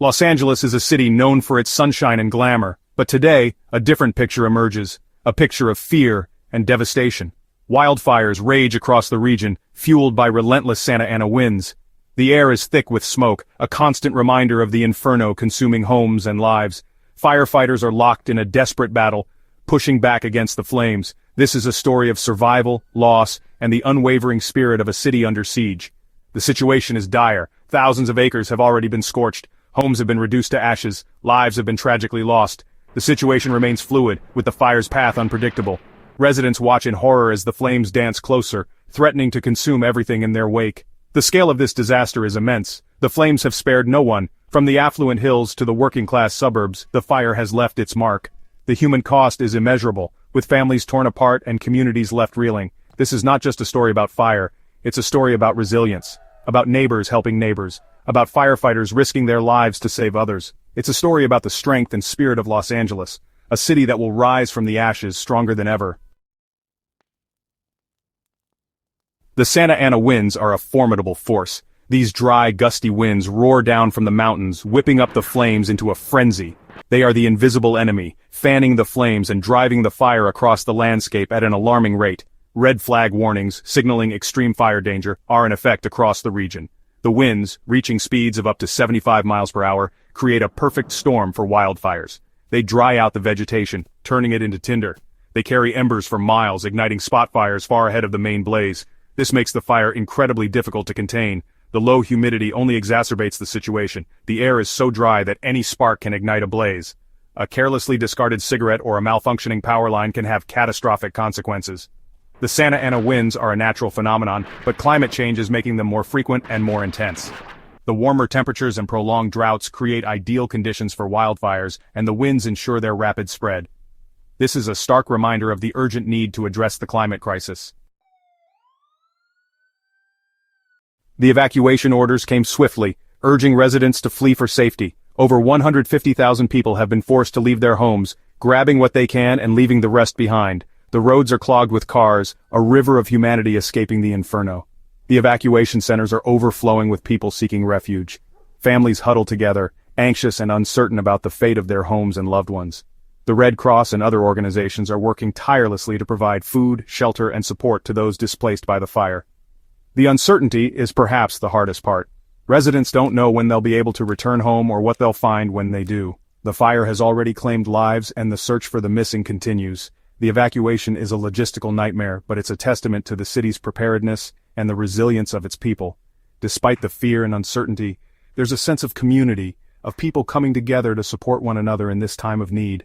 Los Angeles is a city known for its sunshine and glamour, but today, a different picture emerges, a picture of fear and devastation. Wildfires rage across the region, fueled by relentless Santa Ana winds. The air is thick with smoke, a constant reminder of the inferno consuming homes and lives. Firefighters are locked in a desperate battle, pushing back against the flames. This is a story of survival, loss, and the unwavering spirit of a city under siege. The situation is dire. Thousands of acres have already been scorched. Homes have been reduced to ashes, lives have been tragically lost. The situation remains fluid, with the fire's path unpredictable. Residents watch in horror as the flames dance closer, threatening to consume everything in their wake. The scale of this disaster is immense. The flames have spared no one. From the affluent hills to the working-class suburbs, the fire has left its mark. The human cost is immeasurable, with families torn apart and communities left reeling. This is not just a story about fire, it's a story about resilience, about neighbors helping neighbors, about firefighters risking their lives to save others. It's a story about the strength and spirit of Los Angeles, a city that will rise from the ashes stronger than ever. The Santa Ana winds are a formidable force. These dry, gusty winds roar down from the mountains, whipping up the flames into a frenzy. They are the invisible enemy, fanning the flames and driving the fire across the landscape at an alarming rate. Red flag warnings, signaling extreme fire danger, are in effect across the region. The winds, reaching speeds of up to 75 miles per hour, create a perfect storm for wildfires. They dry out the vegetation, turning it into tinder. They carry embers for miles, igniting spot fires far ahead of the main blaze. This makes the fire incredibly difficult to contain. The low humidity only exacerbates the situation. The air is so dry that any spark can ignite a blaze. A carelessly discarded cigarette or a malfunctioning power line can have catastrophic consequences. The Santa Ana winds are a natural phenomenon, but climate change is making them more frequent and more intense. The warmer temperatures and prolonged droughts create ideal conditions for wildfires, and the winds ensure their rapid spread. This is a stark reminder of the urgent need to address the climate crisis. The evacuation orders came swiftly, urging residents to flee for safety. Over 150,000 people have been forced to leave their homes, grabbing what they can and leaving the rest behind. The roads are clogged with cars, a river of humanity escaping the inferno. The evacuation centers are overflowing with people seeking refuge. Families huddle together, anxious and uncertain about the fate of their homes and loved ones. The Red Cross and other organizations are working tirelessly to provide food, shelter, and support to those displaced by the fire. The uncertainty is perhaps the hardest part. Residents don't know when they'll be able to return home or what they'll find when they do. The fire has already claimed lives and the search for the missing continues. The evacuation is a logistical nightmare, but it's a testament to the city's preparedness and the resilience of its people. Despite the fear and uncertainty, there's a sense of community, of people coming together to support one another in this time of need.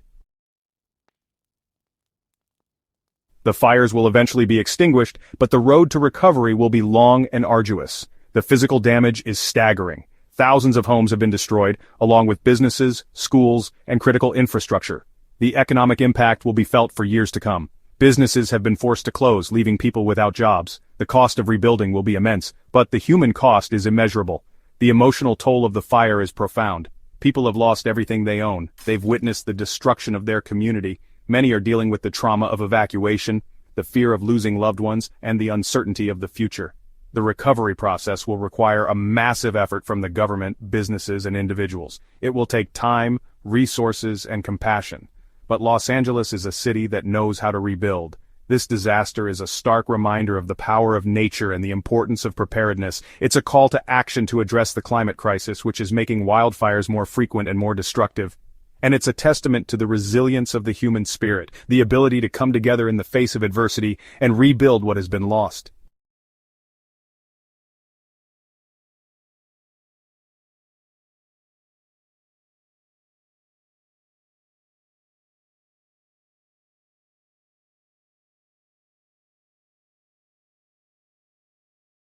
The fires will eventually be extinguished, but the road to recovery will be long and arduous. The physical damage is staggering. Thousands of homes have been destroyed, along with businesses, schools, and critical infrastructure. The economic impact will be felt for years to come. Businesses have been forced to close, leaving people without jobs. The cost of rebuilding will be immense, but the human cost is immeasurable. The emotional toll of the fire is profound. People have lost everything they own. They've witnessed the destruction of their community. Many are dealing with the trauma of evacuation, the fear of losing loved ones, and the uncertainty of the future. The recovery process will require a massive effort from the government, businesses, and individuals. It will take time, resources, and compassion. But Los Angeles is a city that knows how to rebuild. This disaster is a stark reminder of the power of nature and the importance of preparedness. It's a call to action to address the climate crisis, which is making wildfires more frequent and more destructive. And it's a testament to the resilience of the human spirit, the ability to come together in the face of adversity and rebuild what has been lost.